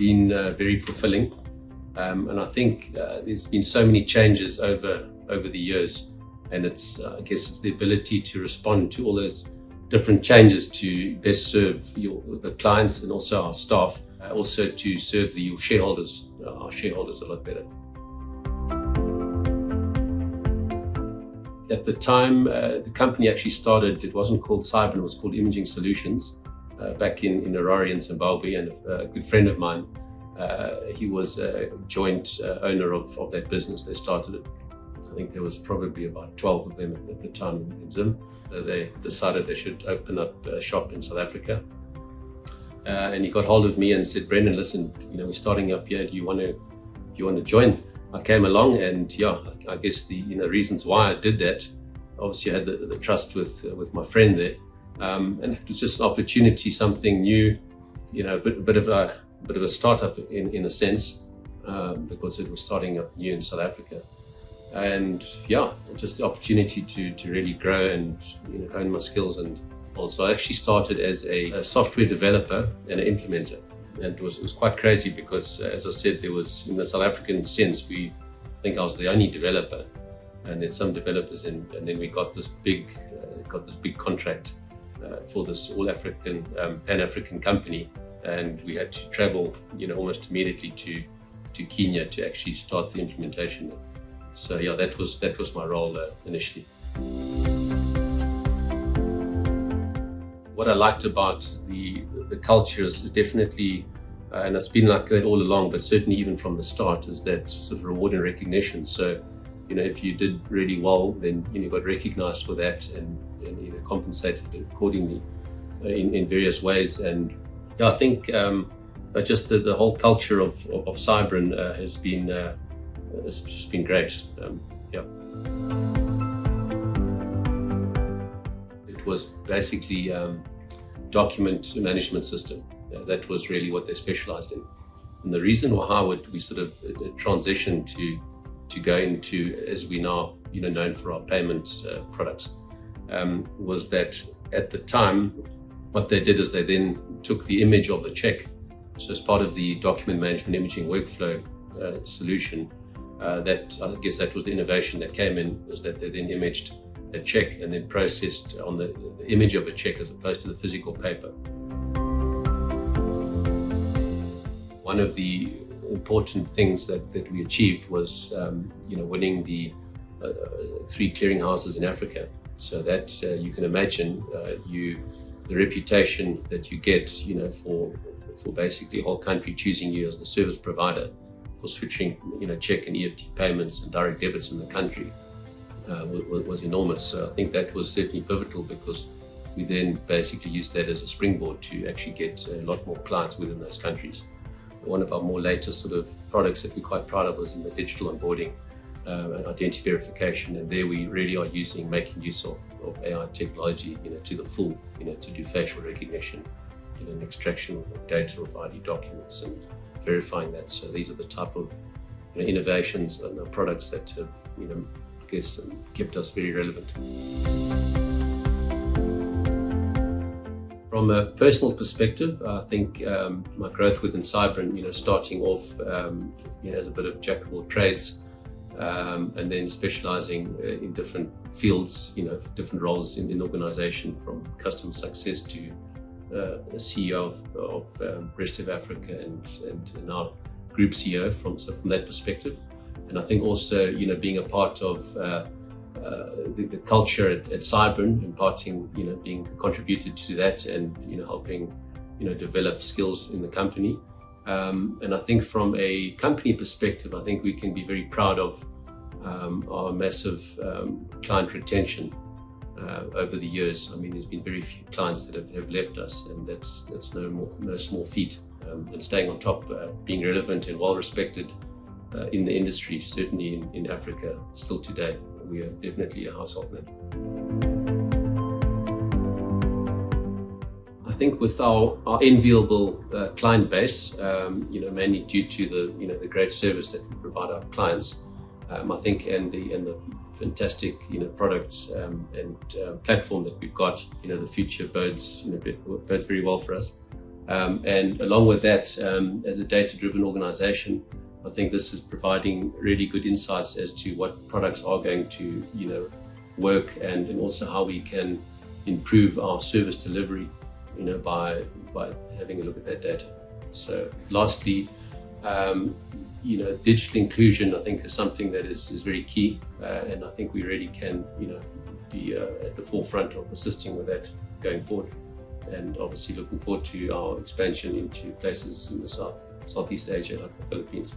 been very fulfilling, and I think there's been so many changes over the years, and I guess it's the ability to respond to all those different changes to best serve the clients and also our staff, also to serve our shareholders a lot better. At the time, the company actually started, it wasn't called Sybrin, it was called Imaging Solutions, back in Harare in Zimbabwe, and a good friend of mine, he was a joint owner of that business. They started it. I think there was probably about 12 of them at the time in Zim. They decided they should open up a shop in South Africa. And he got hold of me and said, "Brendon, listen, we're starting up here. Do you want to join?" I came along, and yeah, I guess the reasons why I did that. Obviously, I had the trust with my friend there, and it was just an opportunity, something new, a bit of a startup in a sense, because it was starting up new in South Africa. And yeah, just the opportunity to really grow and hone my skills. And also I actually started as a software developer and an implementer, and it was quite crazy because, as I said, there was, in the South African sense, I think I was the only developer, and then some developers, and then we got this big contract for this all-African Pan-African company, and we had to travel almost immediately to Kenya to actually start the implementation. So yeah, that was my role initially. What I liked about the culture is definitely, and it's been like that all along, but certainly even from the start, is that sort of reward and recognition. So if you did really well, then you got recognized for that and compensated accordingly in various ways. And yeah, I think just the whole culture of Sybrin has been it's just been great. Yeah. It was basically document management system. That was really what they specialized in. And the reason why we sort of transitioned to go into, as we now known for our payment products, was that at the time, what they did is they then took the image of the check. So as part of the document management imaging workflow solution, I guess that was the innovation that came in, was that they then imaged a check and then processed on the image of a check as opposed to the physical paper. One of the important things that we achieved was winning the 3 clearinghouses in Africa. So that you can imagine the reputation that you get for basically a whole country choosing you as the service provider for switching check and EFT payments and direct debits in the country was enormous. So I think that was certainly pivotal, because we then basically used that as a springboard to actually get a lot more clients within those countries. One of our more latest sort of products that we're quite proud of was in the digital onboarding and identity verification, and there we really are making use of AI technology to the full, to do facial recognition, and extraction of data of ID documents and verifying that. So these are the type of innovations and products that have I guess kept us very relevant. From a personal perspective, I think my growth within Sybrin, starting off as a bit of jack of all trades, and then specializing in different fields, different roles in the organization, from customer success to the CEO of rest of Africa and now group CEO from that perspective. And I think also, being a part of the culture at Sybrin, imparting, being contributed to that, and helping, develop skills in the company. And I think from a company perspective, I think we can be very proud of our massive client retention over the years. I mean, there's been very few clients that have left us, and that's no small feat. And staying on top, being relevant and well respected in the industry, certainly in Africa, still today, we are definitely a household name. I think with our enviable client base, mainly due to the great service that we provide our clients, I think, and the fantastic products and platform that we've got, the future bodes very well for us. And along with that, as a data-driven organization, I think this is providing really good insights as to what products are going to, work, and also how we can improve our service delivery, by having a look at that data. So lastly, digital inclusion, I think, is something that is very key, and I think we really can, be at the forefront of assisting with that going forward. And obviously looking forward to our expansion into places in the Southeast Asia, like the Philippines.